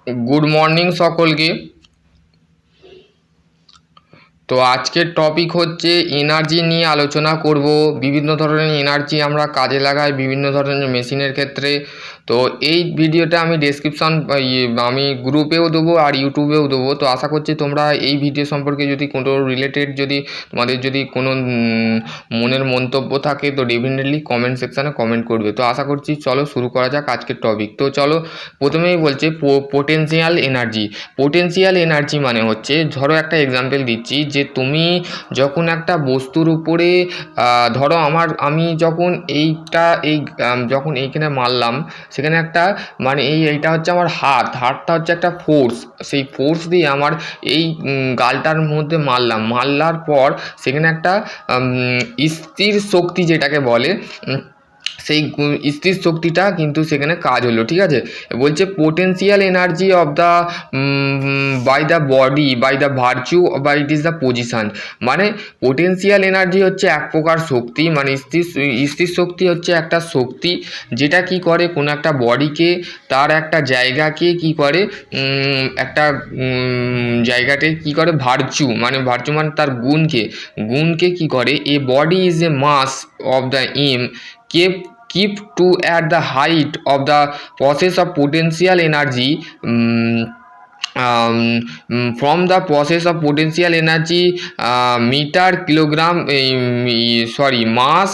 Good morning सकलके। তো আজকের topic হচ্ছে এনার্জি নিয়ে আলোচনা করব। বিভিন্ন ধরনের এনার্জি আমরা কাজে লাগাই বিভিন্ন ধরনের মেশিনের ক্ষেত্রে। তো এই ভিডিওটা আমি ডেসক্রিপশন আমি গ্রুপেও দেবো আর ইউটিউবেও দেবো। তো আশা করছি তোমরা এই ভিডিও সম্পর্কে যদি কোনো রিলেটেড যদি তোমাদের যদি কোনো মনের মন্তব্য থাকে তো ডেফিনেটলি কমেন্ট সেকশানে কমেন্ট করবে। তো আশা করছি চলো শুরু করা যাক আজকের টপিক। তো চলো প্রথমেই বলছে পোটেনশিয়াল এনার্জি। পোটেনশিয়াল এনার্জি মানে হচ্ছে, ধরো একটা এক্সাম্পল দিচ্ছি, যে তুমি যখন একটা বস্তুর উপরে ধরো আমি যখন যখন এইখানে মারলাম, সেখানে একটা মানে এইটা হচ্ছে আমার হাতটা হচ্ছে একটা ফোর্স। সেই ফোর্স দিয়ে আমার এই গালটার মধ্যে মারলার পর সেখানে একটা স্থির শক্তি যেটাকে বলে, সেই স্থির শক্তিটা কিন্তু সেখানে কাজ হলো। ঠিক আছে, বলছে potential energy of the by the body by the virtue বা ইট ইজ দ্য পজিশান। মানে পোটেনশিয়াল এনার্জি হচ্ছে এক প্রকার শক্তি, মানে স্থির শক্তি হচ্ছে একটা শক্তি যেটা কি করে কোনো একটা বডিকে, তার একটা জায়গাকে কি করে, একটা জায়গাতে কি করে ভার্চু মানে তার গুণকে কি করে, a body is a mass of the keep to at the height of the process of potential energy, from the process of potential energy, meter kilogram mass,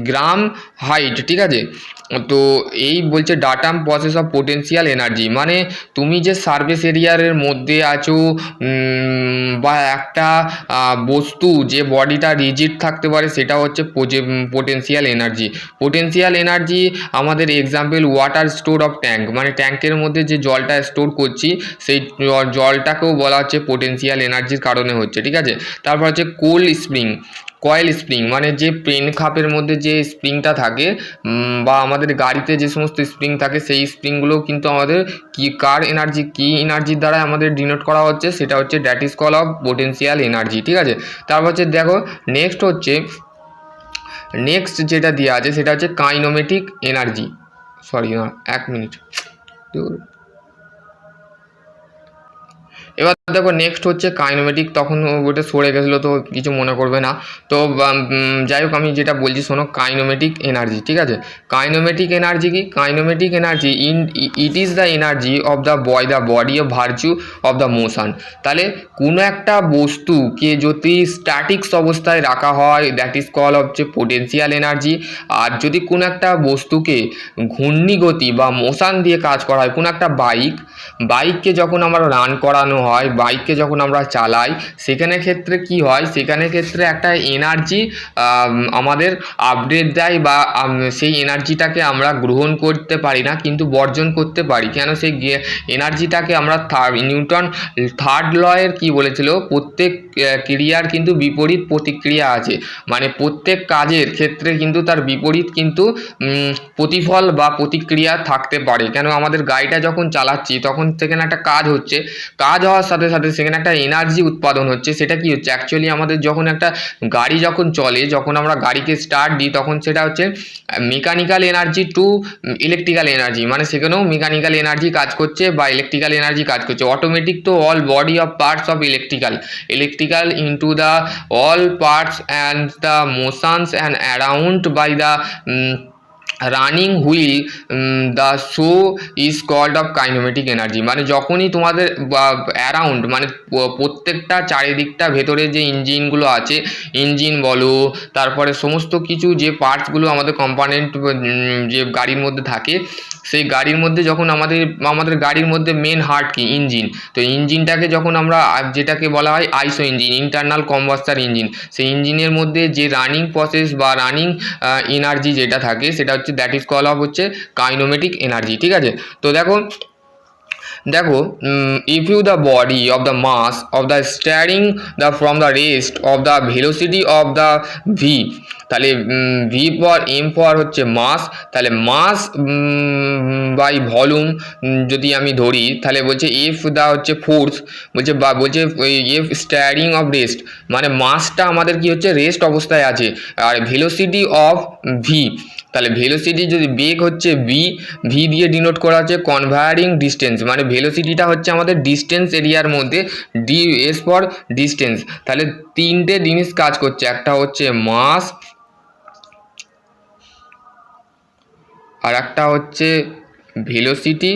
gram height. ঠিক আছে, তো এই বলছে datum process of potential energy, মানে তুমি যে surface এরিয়ার মধ্যে আছো বা একটা বস্তু যে বডিটা রিজিড থাকতে পারে সেটা হচ্ছে পোটেনশিয়াল এনার্জি। পোটেনশিয়াল এনার্জি আমাদের example water store of tank, মানে ট্যাঙ্কের মধ্যে যে জলটা স্টোর করছি সেই জলটাকেও বলা হচ্ছে পোটেনশিয়াল এনার্জির কারণে হচ্ছে। ঠিক আছে, তারপর হচ্ছে কয়েল স্প্রিং, মানে যে পেন খাপের মধ্যে যে স্প্রিংটা থাকে বা আমাদের গাড়িতে যে সমস্ত স্প্রিং থাকে সেই স্প্রিংগুলো কিন্তু আমাদের কি এনার্জির দ্বারা আমাদের ডিনোট করা হচ্ছে, সেটা হচ্ছে that is call of potential energy. ঠিক আছে, তারপর হচ্ছে দেখো নেক্সট যেটা দেওয়া আছে সেটা হচ্ছে কাইনোমেটিক এনার্জি। এক মিনিট। এবার দেখো নেক্সট হচ্ছে কাইনোমেটিক, তখন ওটা সরে গেছিলো তো কিছু মনে করবে না। তো যাই হোক আমি যেটা বলছি শোনো, কাইনোমেটিক এনার্জি। ঠিক আছে, কাইনোমেটিক এনার্জি কি? Kinetic energy it is the energy of the body of virtue of the motion. তাহলে কোনো একটা বস্তুকে যদি স্ট্যাটিক্স অবস্থায় রাখা হয় দ্যাট ইজ কল হচ্ছে পোটেনশিয়াল এনার্জি। আর যদি কোনো একটা বস্তুকে ঘূর্ণিগতি বা মোশন দিয়ে কাজ করা হয়, কোনো একটা বাইককে যখন আমরা রান করানো হয়, বাইককে যখন আমরা চালাই, সেখানে ক্ষেত্রে কি হয়, সেখানে ক্ষেত্রে একটা এনার্জি আমাদের আপডেট দেয় বা সেই এনার্জিটাকে আমরা গ্রহণ করতে পারি না কিন্তু বর্জন করতে পারি। কেন? সেই এনার্জিটাকে আমরা নিউটন থার্ড লয়ের কি বলেছিল, প্রত্যেক ক্রিয়ার কিন্তু বিপরীত প্রতিক্রিয়া আছে, মানে প্রত্যেক কাজের ক্ষেত্রে কিন্তু তার বিপরীত কিন্তু প্রতিফল বা প্রতিক্রিয়া থাকতে পারে। কেন? আমাদের গাড়িটা যখন চালাচ্ছি তখন সেখানে একটা কাজ হচ্ছে, কাজ হওয়ার সাথে সাথে সেখানে একটা এনার্জি উৎপাদন হচ্ছে। সেটা কি হচ্ছে, অ্যাকচুয়ালি আমাদের যখন একটা গাড়ি যখন চলে, যখন আমরা গাড়িকে স্টার্ট দিই তখন সেটা হচ্ছে mechanical energy to electrical energy, মানে সেখানেও মেকানিক্যাল এনার্জি কাজ করছে বা ইলেকট্রিক্যাল এনার্জি কাজ করছে। অটোমেটিক তো all body of parts of electrical into the all parts and the motions and around by the running wheel the show is called of kinetic energy. মানে যখনই তোমাদের around মানে প্রত্যেকটা চারিদিকটা ভেতরে যে ইঞ্জিনগুলো আছে, ইঞ্জিন বলো, তারপরে সমস্ত কিছু যে পার্টসগুলো আমাদের কম্পোনেন্ট যে গাড়ির মধ্যে থাকে, সেই গাড়ির মধ্যে যখন আমাদের গাড়ির মধ্যে মেন হার্ট কি ইঞ্জিন, তো ইঞ্জিনটাকে যখন আমরা যেটাকে বলা হয় আইসো ইঞ্জিন, ইন্টারনাল কম্বাস্টার ইঞ্জিন, সেই ইঞ্জিনের মধ্যে যে রানিং প্রসেস বা রানিং এনার্জি যেটা থাকে সেটা হচ্ছে দ্যাট ইজ কল অফ হচ্ছে কাইনোমেটিক এনার্জি। ঠিক আছে, তো দেখো if you the body of the mass of the steering the from the rest of the velocity of the v, তাহলে ভি পর এম পর হচ্ছে মাস, তাহলে মাস বাই ভলিউম যদি আমি ধরি তাহলে বলছে এফ দা হচ্ছে ফোর্স, বলছে এফ স্টিয়ারিং অফ রেস্ট, মানে মাসটা আমাদের কি হচ্ছে রেস্ট অবস্থায় আছে, আর ভেলোসিটি অফ ভি, তাহলে ভেলোসিটি যদি বেগ হচ্ছে ভি দিয়ে ডিনোট করা হচ্ছে কনভারিং ডিস্টেন্স, মানে ভেলোসিটিটা হচ্ছে আমাদের ডিস্টেন্স এরিয়ার মধ্যে, ডি এস ফর ডিস্টেন্স। তাহলে তিনটে জিনিস কাজ করছে, একটা হচ্ছে মাস, আর একটা হচ্ছে ভেলোসিটি,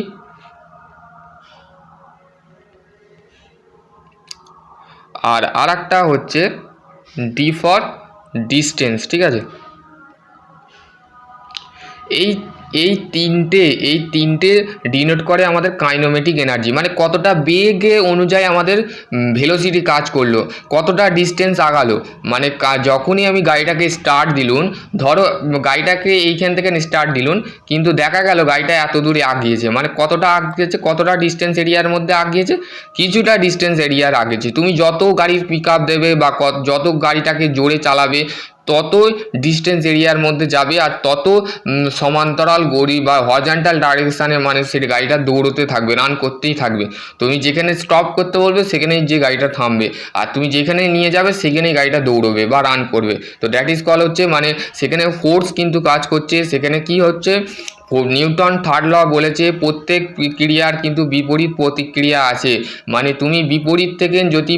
আর একটা হচ্ছে ডি ফর ডিস্টেন্স, ঠিক আছে। এই এই তিনটে ডিনোট করে আমাদের কাইনোমেটিক এনার্জি, মানে কতটা বেগে অনুযায়ী আমাদের ভেলোসিটি কাজ করলো, কতটা ডিস্টেন্স আগালো। মানে যখনই আমি গাড়িটাকে স্টার্ট দিলুন, ধরো গাড়িটাকে এইখান থেকে স্টার্ট দিলুন, কিন্তু দেখা গেল গাড়িটা এত দূরে আগিয়েছে, মানে কতটা আগিয়েছে, কতটা ডিস্টেন্স এরিয়ার মধ্যে আগিয়েছে, কিছুটা ডিস্টেন্স এরিয়ার আগিয়েছে। তুমি যত গাড়ির পিক আপ দেবে বা যত গাড়িটাকে জোরে চালাবে, তত ডিস্টেন্স এরিয়ার মধ্যে যাবে, আর তত সমান্তরাল গড়ি বা হরিজন্টাল ডাইরেকশানে মানে সেই গাড়িটা দৌড়তে থাকবে, রান করতেই থাকবে। তুমি যেখানে স্টপ করতে বলবে সেখানেই যে গাড়িটা থামবে, আর তুমি যেখানে নিয়ে যাবে সেখানেই গাড়িটা দৌড়বে বা রান করবে। তো দ্যাট ইজ কল হচ্ছে, মানে সেখানে ফোর্স কিন্তু কাজ করছে। সেখানে কি হচ্ছে, নিউটন থার্ড ল বলেছে প্রত্যেক ক্রিয়ার কিন্তু বিপরীত প্রতিক্রিয়া আছে। মানে তুমি বিপরীত থেকে যদি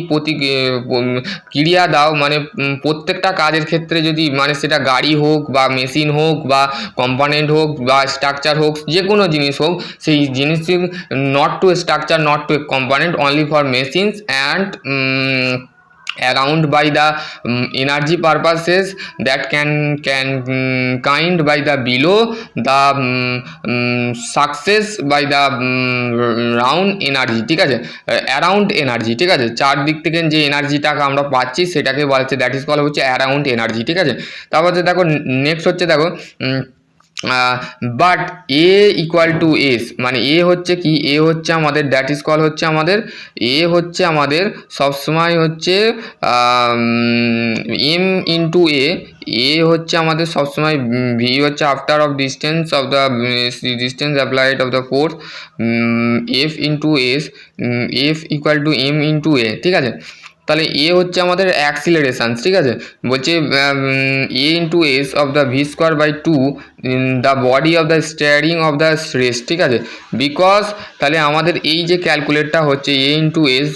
ক্রিয়া দাও, মানে প্রত্যেকটা কাজের ক্ষেত্রে যদি, মানে সেটা গাড়ি হোক বা মেশিন হোক বা কম্পোনেন্ট হোক বা স্ট্রাকচার হোক, যে কোনো জিনিস হোক, সেই জিনিসটি not to structure, not to component, only for machines and around by the energy purposes that can kind by the below the success by the round energy, ঠিক আছে, অ্যারাউন্ড এনার্জি, ঠিক আছে। চারদিক থেকে যে এনার্জিটাকে আমরা পাচ্ছি সেটাকে বলছে, দ্যাট ইজ কল হচ্ছে অ্যারাউন্ড এনার্জি, ঠিক আছে। তারপর দেখো নেক্সট হচ্ছে, দেখো but A equal to S, মানে এ হচ্ছে কি, এ হচ্ছে আমাদের দ্যাট ইজ কল হচ্ছে আমাদের, এ হচ্ছে আমাদের সবসময় হচ্ছে এম ইন্টু এ হচ্ছে আমাদের সবসময়, ভি হচ্ছে after of distance of the distance applied of the force, F into S, F equal to M into A, ঠিক আছে। তাহলে এ হচ্ছে আমাদের অ্যাক্সিলারেশান, ঠিক আছে। বলছে A into S of the V square by two the body of the steering of the race, ঠিক আছে। বিকজ তাহলে আমাদের এই যে ক্যালকুলেটটা হচ্ছে A into S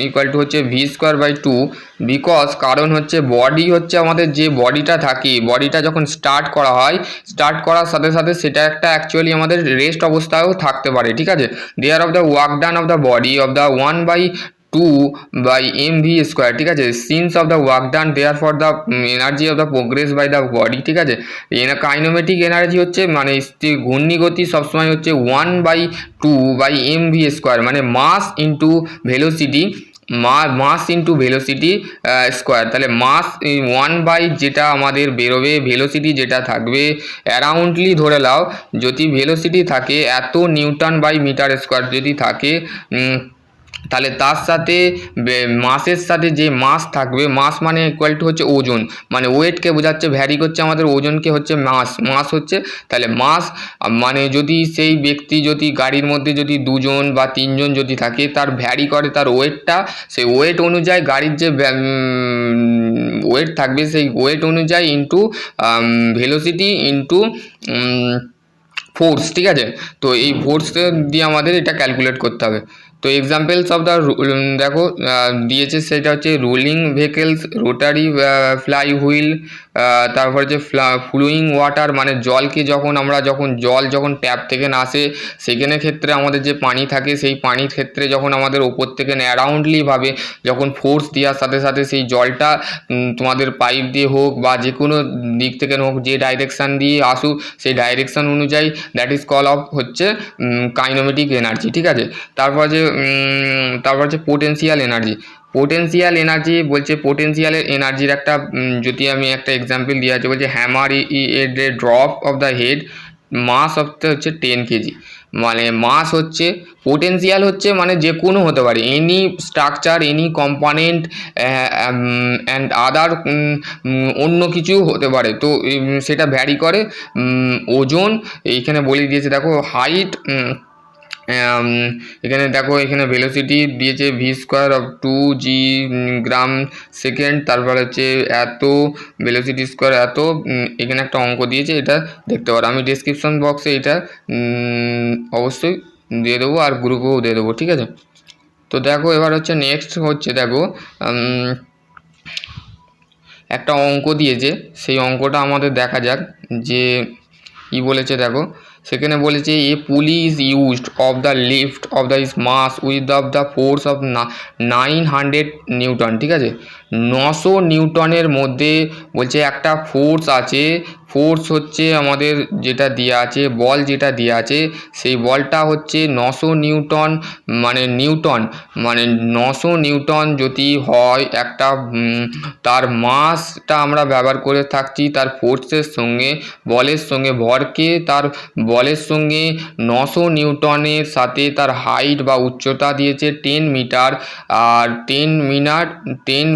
equal to হচ্ছে V square by two, because কারণ হচ্ছে বডি হচ্ছে আমাদের যে বডিটা থাকে, বডিটা যখন স্টার্ট করা হয়, স্টার্ট করার সাথে সাথে সেটা একটা অ্যাকচুয়ালি আমাদের রেস্ট অবস্থায়ও থাকতে পারে, ঠিক আছে। There of the work done of the body of the 1/2 by mv square, ঠিক আছে, since of the work done there for the energy of the progress by the body, ঠিক আছে। কাইনোমেটিক এনার্জি হচ্ছে, মানে ঘূর্ণিগতি সবসময় হচ্ছে 1/2 স্কোয়ার, মানে mass into velocity, mass into velocity square. তাহলে মাস 1 যেটা আমাদের বেরোবে, ভেলোসিটি যেটা থাকবে অ্যারাউন্ডলি ধরে নাও, যদি ভেলোসিটি থাকে এত নিউটন বাই মিটার স্কোয়ার যদি থাকে, তাহলে তার সাথে মাসের সাথে যে মাস থাকবে, মাস মানে ইকুয়াল টু হচ্ছে ওজন, মানে ওয়েটকে বোঝাচ্ছে, ভ্যারি করছে আমাদের ওজনকে হচ্ছে মাস হচ্ছে। তাহলে মাস মানে যদি সেই ব্যক্তি যদি গাড়ির মধ্যে যদি দুজন বা তিনজন যদি থাকে, তার ভ্যারি করে তার ওয়েটটা, সেই ওয়েট অনুযায়ী গাড়ির যে ওয়েট থাকবে, সেই ওয়েট অনুযায়ী ইন্টু ভেলোসিটি ইন্টু ফোর্স, ঠিক আছে। তো এই ফোর্স দিয়ে আমাদের এটা ক্যালকুলেট করতে হবে। তো এক্সাম্পলস অফ দ্য দেখো দিয়েছে, সেটা হচ্ছে rolling vehicles, rotary fly wheel, তারপর যে ফ্লুইং ওয়াটার, মানে জলকে জল যখন ট্যাপ থেকে না আসে, সেখানে ক্ষেত্রে আমাদের যে পানি থাকে, সেই পানির ক্ষেত্রে যখন আমাদের ওপর থেকে অ্যারাউন্ডলিভাবে যখন ফোর্স দেওয়ার সাথে সাথে সেই জলটা তোমাদের পাইপ দিয়ে হোক বা যে কোনো দিক থেকে হোক, যে ডাইরেকশান দিয়ে আসুক, সেই ডাইরেকশান অনুযায়ী দ্যাট ইজ কল অফ হচ্ছে কাইনোমেটিক এনার্জি, ঠিক আছে। তারপর যে পোটেনশিয়াল এনার্জি বলছে, পোটেনশিয়াল এনার্জির একটা যদি আমি একটা এক্সাম্পল দিয়ে আছে, বলছে hammer a drop of the head mass of হচ্ছে 10 কেজি, মানে মাস হচ্ছে, পোটেনশিয়াল হচ্ছে মানে যে কোনো হতে পারে, any structure, any component and other, অন্য কিছু হতে পারে। তো সেটা ভ্যারি করে ওজন, এইখানে বলে দিয়েছে দেখো হাইট, এখানে দেখো এখানে ভেলোসিটি দিয়েছে V square of 2g gram second, তারপর হচ্ছে এত ভেলোসিটি স্কোয়ার এত, এখানে একটা অঙ্ক দিয়েছে, এটা দেখতে পারো, আমি ডেসক্রিপশন বক্সে এটা অবশ্যই দিয়ে দেবো আর গ্রুপও দিয়ে দেবো, ঠিক আছে। তো দেখো এবার হচ্ছে নেক্সট হচ্ছে দেখো একটা অঙ্ক দিয়েছে, সেই অঙ্কটা আমাদের দেখা যাক যে কী বলেছে। দেখো সেখানে বলেছে a pulley is used of the lift of the is mass with of the force of 900 newton, ঠিক আছে। 900 নিউটনের মধ্যে বলছে একটা ফোর্স আছে, ফোর্স হচ্ছে আমাদের যেটা দেওয়া আছে, বল যেটা দেওয়া আছে সেই বলটা হচ্ছে 900 নিউটন, মানে 900 নিউটন যদি হয় একটা তার মাসটা আমরা ব্যবহার করে থাকছি তার ফোর্সের সঙ্গে, বলের সঙ্গে ভরকে তার বলের সঙ্গে 900 নিউটনের সাথে তার হাইট বা উচ্চতা দিয়েছে 10 মিটার, আর 10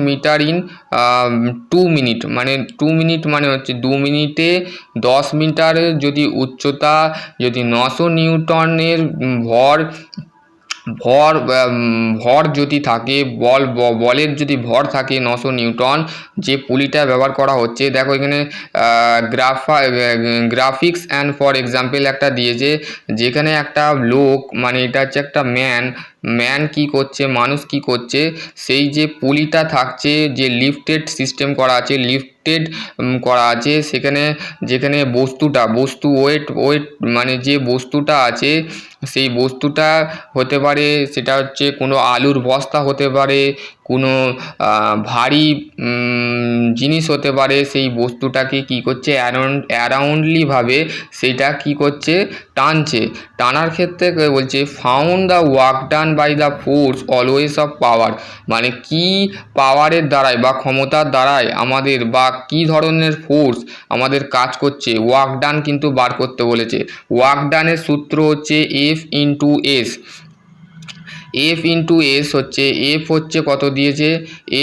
মিটার ইন 2 মিনিট, মানে 2 মিনিট মানে হচ্ছে 2 মিনিটে 10 মিটারের যদি উচ্চতা, যদি 900 নিউটনের ভর ভর ভর যদি থাকে, বলের যদি ভর থাকে 900 নিউটন, যে পুলিটা ব্যবহার করা হচ্ছে। দেখো এখানে গ্রাফিক্স অ্যান্ড ফর এক্সাম্পল একটা দিয়েছে, যেখানে একটা লোক, মানে এটা হচ্ছে একটা ম্যান কি করছে, মানুষ কি করছে, সেই যে পুলিটা থাকছে, যে লিফটেড সিস্টেম করা আছে, লিফটেড করা আছে, সেখানে যেখানে বস্তু ওয়েট মানে যে বস্তুটা আছে সেই বস্তুটা হতে পারে, সেটা হচ্ছে কোনো আলুর বস্তা হতে পারে, কোনো ভারী জিনিস হতে পারে, সেই বস্তুটাকে কি করছে অ্যারাউন্ডলিভাবে সেইটা কি করছে, টানছে। টানার ক্ষেত্রে বলছে found the work done by the force always of power, মানে কি পাওয়ারের দ্বারাই বা ক্ষমতার দ্বারাই আমাদের, বা কি ধরনের ফোর্স আমাদের কাজ করছে, ওয়ার্ক ডান কিন্তু বার করতে বলেছে। ওয়ার্ক ডানের সূত্র হচ্ছে F into S. F into S হচ্ছে, এফ হচ্ছে কত দিয়েছে,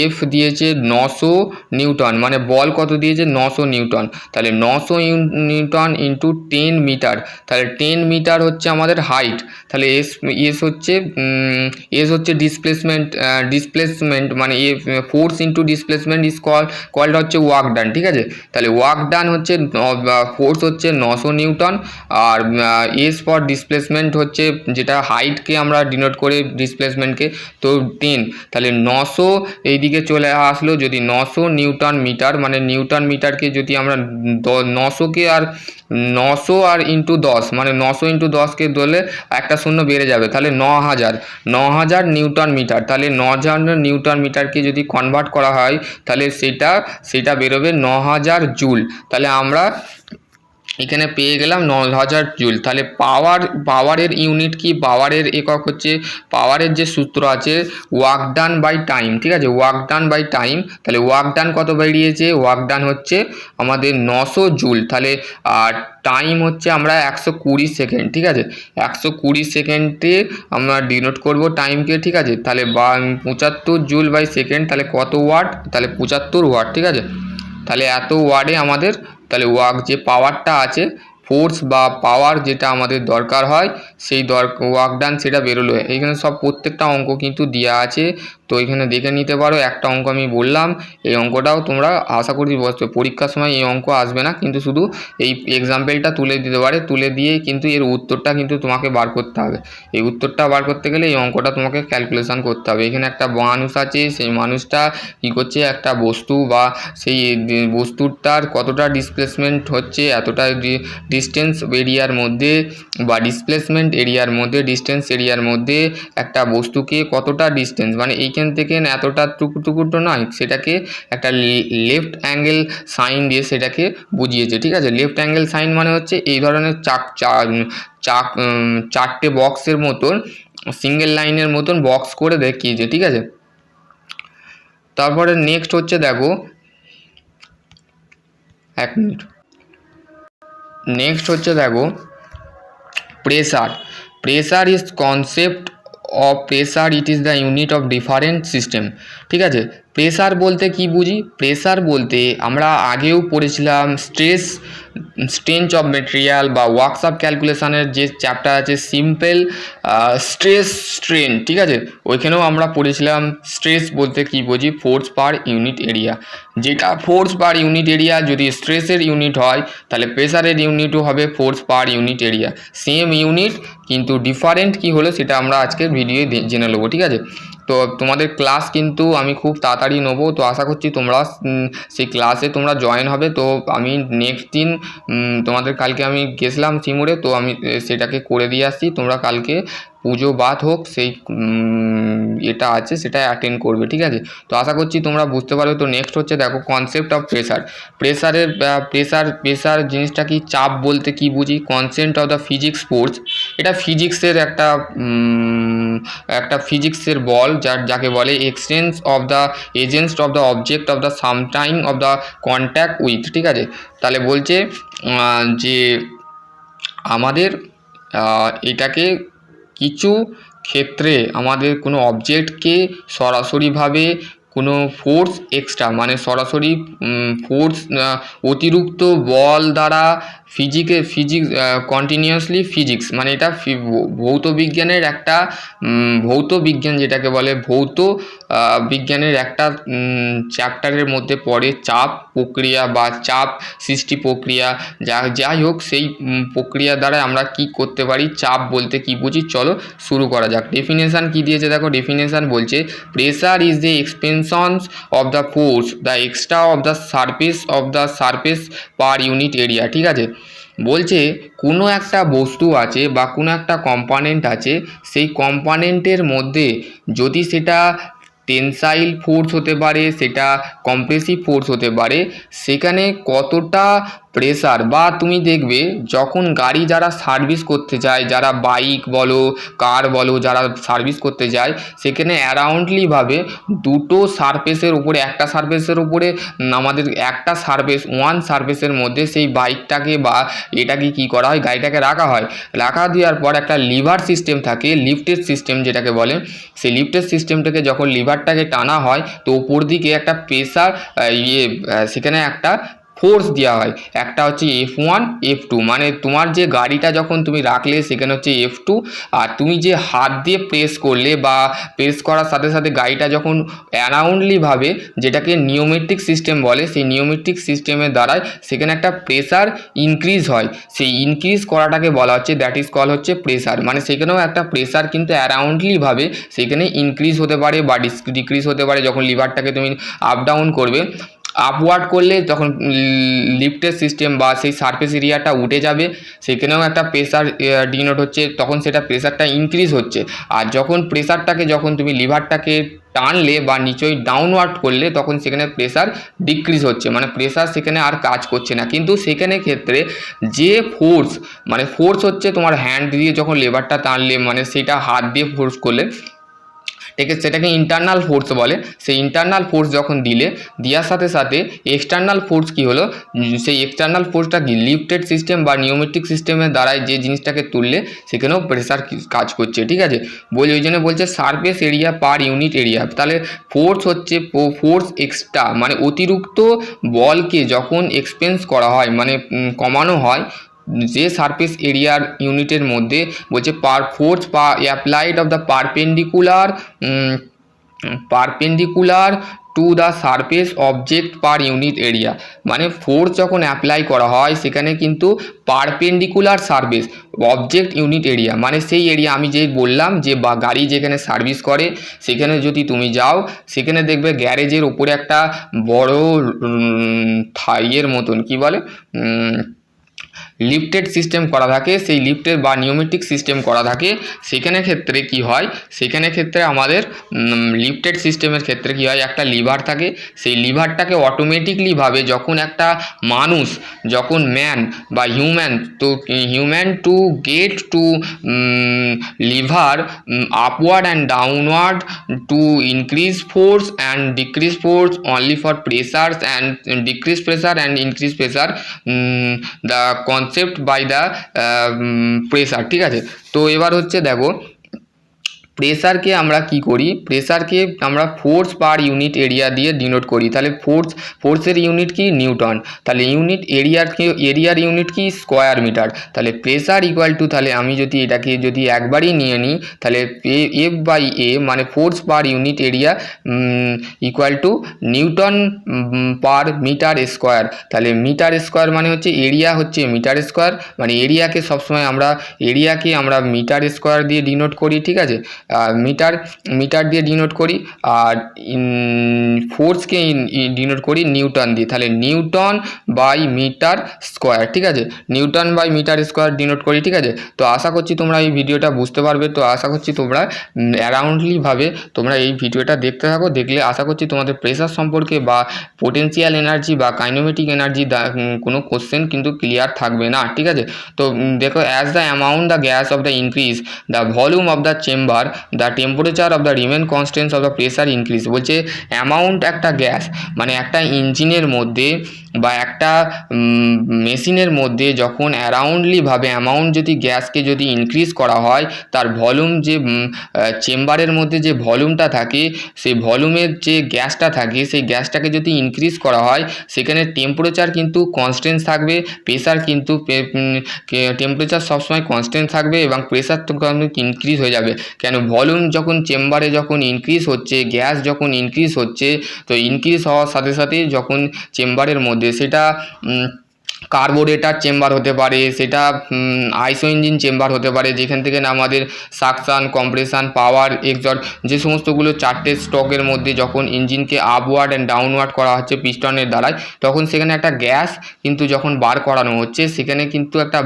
এফ দিয়েছে 900 নিউটন, মানে বল কত দিয়েছে 900 নিউটন, তাহলে 900 নিউটন ইন্টু 10 মিটার, তাহলে 10 মিটার হচ্ছে আমাদের হাইট, তাহলে এস হচ্ছে ডিসপ্লেসমেন্ট মানে force into displacement is called হচ্ছে ওয়ার্ক ডান, ঠিক আছে। তাহলে ওয়ার্ক ডান হচ্ছে ফোর্স হচ্ছে 900 নিউটন, আর এস ফর ডিসপ্লেসমেন্ট হচ্ছে যেটা হাইটকে আমরা ডিনোট করে ডিসপ্লেসমেন্টকে, তো 10, তাহলে 900 এইদিকে চলে আসলো। যদি 900 নিউটন মিটার, মানে নিউটন মিটারকে যদি আমরা 900কে আর 900 আর ইন্টু 10, মানে 900 ইন্টু 10কে ধরলে একটা শূন্য বেড়ে যাবে, তাহলে 9000 নিউটন মিটার, তাহলে 9000 নিউটন মিটারকে যদি কনভার্ট করা হয় তাহলে সেটা বেরোবে 9000 জুল। তাহলে আমরা এখানে পেয়ে গেলাম 9000 জুল। তাহলে পাওয়ারের ইউনিট কি, পাওয়ারের একক হচ্ছে, পাওয়ারের যে সূত্র আছে ওয়ার্ক ডান বাই টাইম, ঠিক আছে, ওয়ার্ক ডান বাই টাইম। তাহলে ওয়ার্ক ডান কত বেরিয়েছে, ওয়ার্ক ডান হচ্ছে আমাদের 900 জুল, তাহলে আর টাইম হচ্ছে আমরা 120 সেকেন্ড, ঠিক আছে, 120 সেকেন্ডে আমরা ডিনোট করব টাইমকে, ঠিক আছে। তাহলে 75 জুল বাই সেকেন্ড, তাহলে কত ওয়াট, তাহলে 75 ওয়াট, ঠিক আছে। তাহলে এত ওয়ার্ডে আমাদের, তাহলে যে পাওয়ারটা আছে, ফোর্স বা পাওয়ার যেটা আমাদের দরকার হয়, সেই ওয়ার্ক ডান সেটা বেরোলো। এইখানে সব প্রত্যেকটা অঙ্ক কিন্তু দেওয়া আছে, তো এখানে দেখে নিতে পারো। একটা অঙ্ক আমি বললাম, এই অঙ্কটাও তোমরা আশা করি পরীক্ষার সময় এই অঙ্ক আসবে না, কিন্তু শুধু এই এক্সাম্পলটা তুলে দিতে পারে, তুলে দিয়ে কিন্তু এর উত্তরটা কিন্তু তোমাকে বার করতে হবে। এই উত্তরটা বার করতে গেলে এই অঙ্কটা তোমাকে ক্যালকুলেশন করতে হবে। এখানে একটা মানুষ আছে, সেই মানুষটা কী করছে, একটা বস্তু বা সেই বস্তুটার কতটা ডিসপ্লেসমেন্ট হচ্ছে, এতটা ডিস্টেন্স এরিয়ার মধ্যে বা ডিসপ্লেসমেন্ট এরিয়ার মধ্যে, ডিস্টেন্স এরিয়ার মধ্যে একটা বস্তুকে কতটা ডিস্টেন্স, মানে এইখান থেকে এতটা টুকুটো নয়, সেটাকে একটা লেফট অ্যাঙ্গেল সাইন দিয়ে সেটাকে বুঝিয়েছে, ঠিক আছে। লেফট অ্যাঙ্গেল সাইন মানে হচ্ছে এই ধরনের চারটে বক্সের মতন, সিঙ্গেল লাইনের মতন বক্স করে দেখিয়েছে, ঠিক আছে। তারপরে নেক্সট হচ্ছে দেখো, এক মিনিট, নেক্সট হচ্ছে দেখো pressure is concept of pressure, it is the unit of different system, ঠিক আছে। প্রেসার বলতে কি বুঝি? প্রেসার বলতে আমরা আগেও পড়েছিলাম স্ট্রেংথ অফ মেটেরিয়াল বা ওয়ার্কশপ ক্যালকুলেশনের যে চ্যাপ্টার আছে সিম্পল স্ট্রেস স্ট্রেন, ঠিক আছে, ওইখানেও আমরা পড়েছিলাম স্ট্রেস বলতে কি বুঝি, ফোর্স পার ইউনিট এরিয়া। যেটা ফোর্স পার ইউনিট এরিয়া যদি স্ট্রেসের ইউনিট হয় তাহলে প্রেসারের ইউনিটও হবে force per unit area, same unit কিন্তু ডিফারেন্ট কি হলো সেটা আমরা আজকের ভিডিওয়ে জেনে নেবো, ঠিক আছে। তো তোমাদের ক্লাস কিন্তু আমি খুব তাড়াতাড়ি নেবো, তো আশা করছি তোমরা সেই ক্লাসে তোমরা জয়েন হবে। তো আমি নেক্সট দিন তোমাদের কালকে আমি গেছিলাম সিমুরে, তো আমি সেটাকে করে দিয়ে আসছি, তোমরা কালকে পুজো বাদ হোক সেই এটা আছে সেটা অ্যাটেন্ড করবে, ঠিক আছে। তো আশা করছি তোমরা বুঝতে পারবে। তো নেক্সট হচ্ছে দেখো কনসেপ্ট অফ প্রেসার জিনিসটা কি, চাপ বলতে কি বুঝি, concept of the physics force, এটা ফিজিক্সের একটা ফিজিক্সের বল যাকে বলে exchange of the agents of the object of the sometime of the contact with, ঠিক আছে। তাহলে বলছে যে আমাদের এটাকে কিছু ক্ষেত্রে আমাদের কোনো অবজেক্টকে সরাসরিভাবে কোনো ফোর্স এক্সট্রা মানে সরাসরি ফোর্স অতিরিক্ত বল দ্বারা ফিজিক্স কন্টিনিউয়াসলি ফিজিক্স মানে এটা ভৌত বিজ্ঞানের একটা ভৌত বিজ্ঞান যেটাকে বলে ভৌত বিজ্ঞানের একটা চ্যাপ্টারের মধ্যে পড়ে চাপ প্রক্রিয়া বা চাপ সৃষ্টি প্রক্রিয়া, যাই হোক সেই প্রক্রিয়া দ্বারা আমরা কি করতে পারি, চাপ বলতে কি বুঝি। চলো শুরু করা যাক। ডেফিনেশান কি দিয়েছে দেখো, ডেফিনেশান বলছে pressure is the expansions of the force the extra of the surface per unit area, ঠিক আছে। বলছে কোনো একটা বস্তু আছে বা কোনো একটা কম্পোনেন্ট আছে, সেই কম্পোনেন্টের মধ্যে যদি সেটা টেনসাইল ফোর্স হতে পারে, সেটা কম্প্রেসিভ ফোর্স হতে পারে, সেখানে কতটা প্রেসার বা তুমি দেখবে যখন গাড়ি যারা সার্ভিস করতে যায়, যারা বাইক বলো কার বলো যারা সার্ভিস করতে যায়, সেখানে অ্যারাউন্ডলিভাবে দুটো সারফেসের উপরে একটা সারফেসের উপরে আমাদের একটা ওয়ান সারফেসের মধ্যে সেই বাইকটাকে বা এটাকে কি করা হয়, গাড়িটাকে রাখা দেওয়ার পর একটা লিভার সিস্টেম থাকে, লিফটের সিস্টেম যেটাকে বলে, সেই লিফটের সিস্টেমটাকে যখন লিভারটাকে টানা হয় তো উপর দিকে একটা প্রেসার সেখানে একটা ফোর্স দেওয়া হয়, একটা হচ্ছে F1 F2, মানে তোমার যে গাড়িটা যখন তুমি রাখলে সেখানে হচ্ছে F2, আর তুমি যে হাত দিয়ে প্রেস করলে বা প্রেস করার সাথে সাথে গাড়িটা যখন অ্যারাউন্ডলিভাবে যেটাকে নিওমেট্রিক সিস্টেম বলে, সেই নিওমেট্রিক সিস্টেমের দ্বারাই সেখানে একটা প্রেসার ইনক্রিজ হয়, সেই ইনক্রিজ করাটাকে বলা হচ্ছে দ্যাট ইজ কল হচ্ছে প্রেসার। মানে সেখানেও একটা প্রেসার কিন্তু অ্যারাউন্ডলিভাবে সেখানে ইনক্রিজ হতে পারে বা ডিক্রিজ হতে পারে যখন লিভারটাকে তুমি আপ ডাউন করবে। আপওয়ার্ড করলে তখন লিফটের সিস্টেম বা সেই সারফেস এরিয়াটা উঠে যাবে, সেখানেও একটা প্রেসার ডিনোট হচ্ছে, তখন সেটা প্রেসারটা ইনক্রিজ হচ্ছে। আর যখন তুমি লিভারটাকে টানলে বা নিচই ডাউনওয়ার্ড করলে তখন সেখানে প্রেসার ডিক্রিজ হচ্ছে, মানে প্রেসার সেখানে আর কাজ করছে না। কিন্তু সেখানে ক্ষেত্রে যে ফোর্স হচ্ছে তোমার হ্যান্ড দিয়ে যখন লেভারটা টানলে, মানে সেটা হাত দিয়ে ফোর্স করলে সেটাকে ইন্টারনাল ফোর্স বলে। সেই ইন্টারনাল ফোর্স যখন দেওয়ার সাথে সাথে এক্সটার্নাল ফোর্স কি হলো, সেই এক্সটার্নাল ফোর্সটা কি লিফটেড সিস্টেম বা নিওমেট্রিক সিস্টেমের দ্বারাই যে জিনিসটাকে তুললে সেখানেও প্রেসার কাজ করছে, ঠিক আছে। ওই জন্য বলছে surface area per unit area. তাহলে ফোর্স হচ্ছে ফোর্স এক্সট্রা মানে অতিরিক্ত বলকে যখন এক্সপেন্স করা হয় মানে কমানো হয় যে সারফেস এরিয়ার ইউনিটের মধ্যে, বলছে force applied of the perpendicular to the surface object per unit area. মানে ফোর্স যখন অ্যাপ্লাই করা হয় সেখানে কিন্তু perpendicular surface object unit area, মানে সেই এরিয়া আমি যে বললাম যে বা গাড়ি যেখানে সার্ভিস করে সেখানে যদি তুমি যাও সেখানে দেখবে গ্যারেজের ওপরে একটা বড় মতন কি বলে লিফটেড সিস্টেম করা থাকে, সেই লিফটের বা নিওমেট্রিক সিস্টেম করা থাকে। সেখানে ক্ষেত্রে কি হয়, সেখানে ক্ষেত্রে আমাদের লিফটেড সিস্টেমের ক্ষেত্রে কি হয়, একটা লিভার থাকে, সেই লিভারটাকে অটোমেটিকলিভাবে যখন একটা মানুষ যখন ম্যান বা human to get to lever upward and downward to increase force and decrease force only for pressures and decrease pressure and increase pressure the concept by the pressure, ঠিক আছে। তো এবার হচ্ছে দেখো প্রেসারকে আমরা কি করি, প্রেসারকে আমরা ফোর্স পার ইউনিট এরিয়া দিয়ে ডিনোট করি। তাহলে ফোর্সের ইউনিট কি নিউটন, তাহলে এরিয়ার ইউনিট কি স্কোয়ার মিটার। তাহলে প্রেসার ইকুয়াল টু, তাহলে আমি যদি এটাকে যদি একবারই নিয়ে নিই তাহলে এফ বাই এ মানে force per unit area equal to newton per metre square. তাহলে মিটার স্কোয়ার মানে হচ্ছে এরিয়া হচ্ছে মিটার স্কোয়ার, মানে এরিয়াকে সবসময় আমরা মিটার স্কোয়ার দিয়ে ডিনোট করি, ঠিক আছে, মিটার দিয়ে ডিনোট করি, আর ফোর্সকে ডিনোট করি নিউটন দিয়ে। তাহলে নিউটন বাই মিটার স্কোয়ার, ঠিক আছে, newton by metre square denote করি, ঠিক আছে। তো আশা করছি তোমরা এই ভিডিওটা বুঝতে পারবে। তো আশা করছি তোমরা অ্যারাউন্ডলিভাবে তোমরা এই ভিডিওটা দেখতে থাকো, দেখলে আশা করছি তোমাদের প্রেসার সম্পর্কে বা পোটেনশিয়াল এনার্জি বা কাইনেমেটিক এনার্জি কোনো কোশ্চেন কিন্তু ক্লিয়ার থাকবে না, ঠিক আছে। তো দেখো, as the amount the gas off the increase the volume of the chamber the temperature of the remain constant of the pressure increase. বলছে অ্যামাউন্ট একটা গ্যাস মানে একটা ইঞ্জিনের মধ্যে বা একটা মেশিনের মধ্যে যখন অ্যারাউন্ডলিভাবে অ্যামাউন্ট যদি গ্যাসকে যদি ইনক্রিজ করা হয়, তার ভলিউম যে চেম্বারের মধ্যে যে ভলিউমটা থাকে সেই ভলিউমের যে গ্যাসটা থাকে সেই গ্যাসটাকে যদি ইনক্রিজ করা হয়, সেখানে টেম্পারেচার কিন্তু কনস্ট্যান্ট থাকবে, প্রেসার কিন্তু টেম্পারেচার সবসময় কনস্ট্যান্ট থাকবে এবং প্রেসার তো ইনক্রিজ হয়ে যাবে। কেন, ভলিউম যখন চেম্বারে যখন ইনক্রিজ হচ্ছে, গ্যাস যখন ইনক্রিজ হচ্ছে, তো ইনক্রিজ হওয়ার সাথে সাথে যখন চেম্বারের মধ্যে সেটা কার্বোরেটর চেম্বার হতে পারে, সেটা আইসো ইঞ্জিন চেম্বার হতে পারে, যেখান থেকে না আমাদের সাকশান, কম্প্রেশন, পাওয়ার, এক্সস্ট যে সমস্তগুলো চারটে স্ট্রোকের মধ্যে যখন ইঞ্জিনকে আপওয়ার্ড অ্যান্ড ডাউনওয়ার্ড করা হচ্ছে পিস্টনের দ্বারায়, তখন সেখানে একটা গ্যাস কিন্তু যখন বার করানো হচ্ছে, সেখানে কিন্তু একটা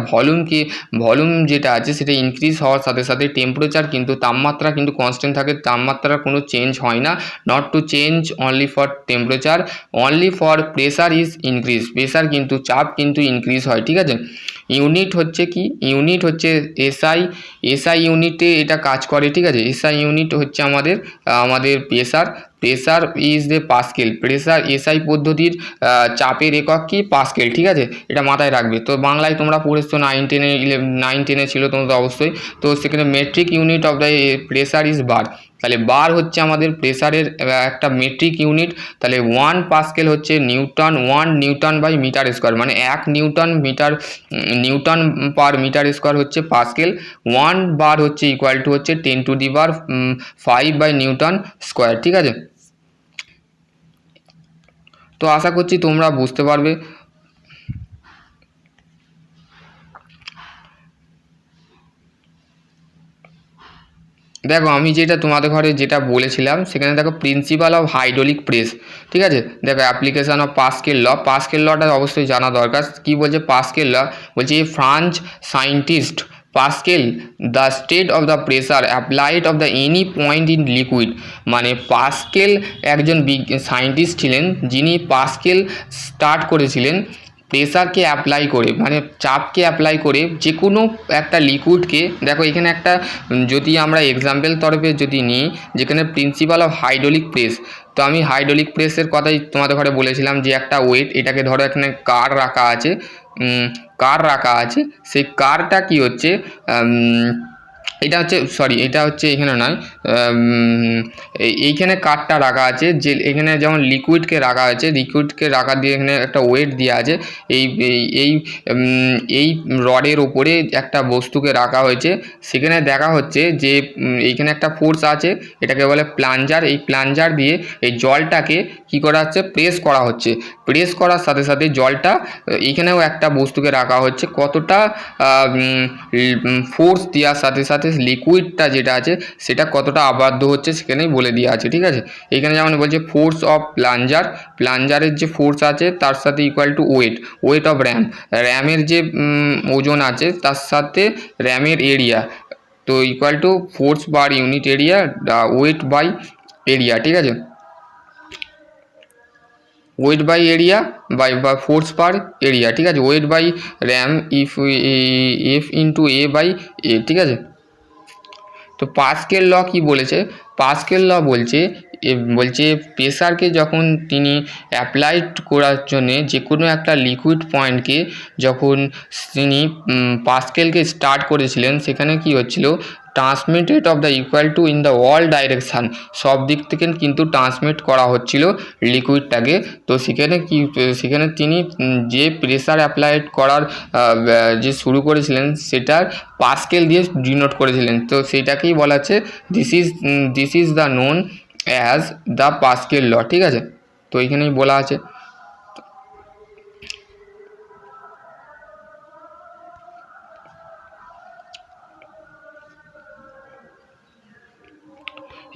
ভলিউম যেটা আছে সেটা ইনক্রিজ হওয়ার সাথে সাথে টেম্পারেচার কিন্তু তাপমাত্রা কিন্তু কনস্ট্যান্ট থাকে, তাপমাত্রার কোনো চেঞ্জ হয় না। Not to change only for temperature, only for pressure is increase, pressure কিন্তু চাপ কিন্তু ইনক্রিজ হয়, ঠিক আছে। ইউনিট হচ্ছে কি, ইউনিট হচ্ছে এসআই ইউনিটে এটা কাজ করে, ঠিক আছে। এসআই ইউনিট হচ্ছে আমাদের pressure is the pascal, pressure SI পদ্ধতির চাপের একক কি পাস্কেল, ঠিক আছে, এটা মাথায় রাখবে। তো বাংলায় তোমরা পড়েছো 9-10 ছিল তোমরা অবশ্যই। তো সেখানে metric unit of the pressure is bar, তাহলে বার হচ্ছে আমাদের প্রেসারের একটা মেট্রিক ইউনিট। তাহলে 1 পাস্কেল হচ্ছে one newton by metre square, মানে 1 নিউটন পার মিটার স্কোয়ার হচ্ছে পাস্কেল। 1 বার হচ্ছে ইকুয়াল টু হচ্ছে 10⁵ বাই নিউটন স্কোয়ার, ঠিক আছে। তো আশা করছি তোমরা বুঝতে পারবে। দেখো, আমি যেটা তোমাদের ঘরে যেটা বলেছিলাম সেখানে দেখো প্রিন্সিপাল অফ হাইড্রোলিক প্রেস, ঠিক আছে। দেখো অ্যাপ্লিকেশন অফ পাস্কেল লটা অবশ্যই জানা দরকার। কি বলছে পাস্কেল ল, বলছে France scientist pascal the state of the pressure applied of the any point in liquid, মানে পাস্কেল একজন সায়েন্টিস্ট ছিলেন যিনি পাস্কেল স্টার্ট করেছিলেন প্রেসারকে অ্যাপ্লাই করে, মানে চাপকে অ্যাপ্লাই করে যে কোনো একটা লিকুইডকে। দেখো এখানে একটা যদি আমরা এক্সাম্পল তরফে যদি নিই, যেখানে প্রিন্সিপাল অফ হাইড্রোলিক প্রেস, তো আমি হাইড্রোলিক প্রেসের কথাই তোমাদের ঘরে বলেছিলাম যে একটা ওয়েট, এটাকে ধরো এখানে কার রাখা আছে, সেই কারটা কি হচ্ছে, এটা হচ্ছে এখানে নয়, এইখানে কারটা রাখা আছে, যে এখানে যেমন লিকুইডকে রাখা হয়েছে, লিকুইডকে রাখা দিয়ে এখানে একটা ওয়েট দেওয়া আছে, এই রডের ওপরে একটা বস্তুকে রাখা হয়েছে। সেখানে দেখা হচ্ছে যে এইখানে একটা ফোর্স আছে, এটাকে বলে প্লাঞ্জার। এই প্লাঞ্জার দিয়ে এই জলটাকে কি করা হচ্ছে, প্রেস করা হচ্ছে। প্রেস করার সাথে সাথে জলটা, এইখানেও একটা বস্তুকে রাখা হচ্ছে, কতটা ফোর্স দেওয়ার সাথে সাথে লিকুইডটা যেটা আছে সেটা কতটা আবদ্ধ হচ্ছে সেখানেই বলে দেওয়া আছে, ঠিক আছে। এখানে যেমন বলছে ফোর্স অফ প্লাঞ্জারের যে ফোর্স আছে তার সাথে ইকুয়াল টু ওয়েট অফ র্যামের যে ওজন আছে তার সাথে র্যামের এরিয়া, তো equal to force per unit area weight by area, ঠিক আছে। ওয়েট বাই এরিয়া বা ফোর্স পার এরিয়া, ঠিক আছে। Weight by ram F into A by A, ঠিক আছে। তো পাস্কেল ল কি বলেছে, পাস্কেল ল বলছে প্রেসারকে যখন তিনি অ্যাপ্লাইড করার জন্যে যে কোনো একটা লিকুইড পয়েন্টকে যখন তিনি পাস্কেলকে স্টার্ট করেছিলেন, সেখানে কি হচ্ছিল, transmitted of the equal to in the all direction, সব দিক থেকে কিন্তু ট্রান্সমিট করা হচ্ছিল লিকুইডটাকে। তো সেখানে তিনি যে প্রেসার অ্যাপ্লাইড করার যে শুরু করেছিলেন সেটার পাস্কেল দিয়ে ডিনোট করেছিলেন। তো সেটাকেই বলা আছে this is the known as the Pascal law, ঠিক আছে। তো এইখানেই বলা আছে।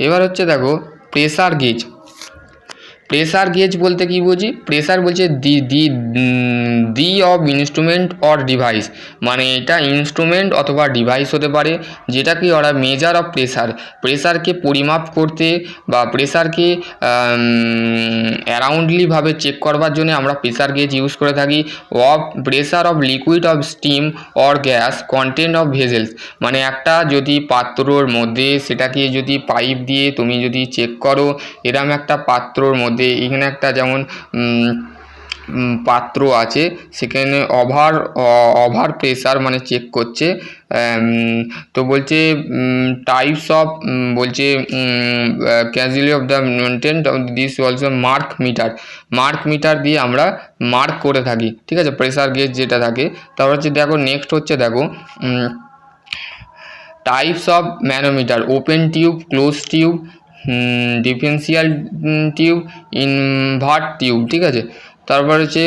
এবার হচ্ছে দেখো প্রেসার গেজ। প্রেসার গেজ বলতে কি বুঝি? প্রেসার বলছে দি অফ ইনস্ট্রুমেন্ট অর ডিভাইস, মানে এটা ইনস্ট্রুমেন্ট অথবা ডিভাইস হতে পারে যেটা কি ওরা মেজার অফ প্রেসারকে পরিমাপ করতে বা প্রেসারকে অ্যারাউন্ডলিভাবে চেক করবার জন্য আমরা প্রেসার গেজ ইউজ করে থাকি। Of pressure of liquid of steam or gas content of vessels, মানে একটা যদি পাত্রর মধ্যে সেটাকে যদি পাইপ দিয়ে তুমি যদি চেক করো, এরম একটা পাত্রর মধ্যে এখানে একটা যেমন পাত্র আছে, সেখানে ওভার প্রেসার মানে চেক করছে। তো বলছে টাইপস অফ, বলছে casually of the maintain this also mark metre দিয়ে আমরা মার্ক করে থাকি, ঠিক আছে, প্রেসার গেজ যেটা থাকে। তারপর হচ্ছে দেখো নেক্সট হচ্ছে দেখো types of manometer, open tube, close tube, differential tube, invert tube, ঠিক আছে। তারপর হচ্ছে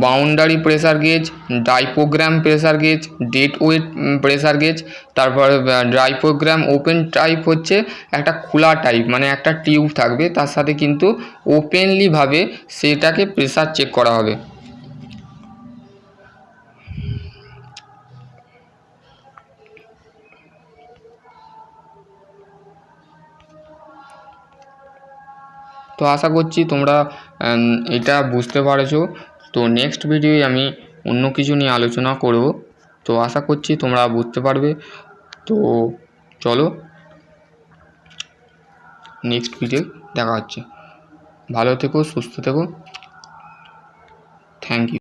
boundary pressure gauge, diaphragm pressure gauge, dead weight pressure gauge. তারপর ডাইপোগ্রাম ওপেন টাইপ হচ্ছে একটা খোলা টাইপ, মানে একটা টিউব থাকবে তার সাথে কিন্তু ওপেনলিভাবে সেটাকে প্রেসার চেক করা হবে। তো আশা করছি তোমরা এটা বুঝতে পারছো। তো নেক্সট ভিডিওয় আমি অন্য কিছু নিয়ে আলোচনা করব। তো আশা করছি তোমরা বুঝতে পারবে। তো চলো নেক্সট ভিডিও দেখা হচ্ছে। ভালো থেকো, সুস্থ থেকো। Thank you.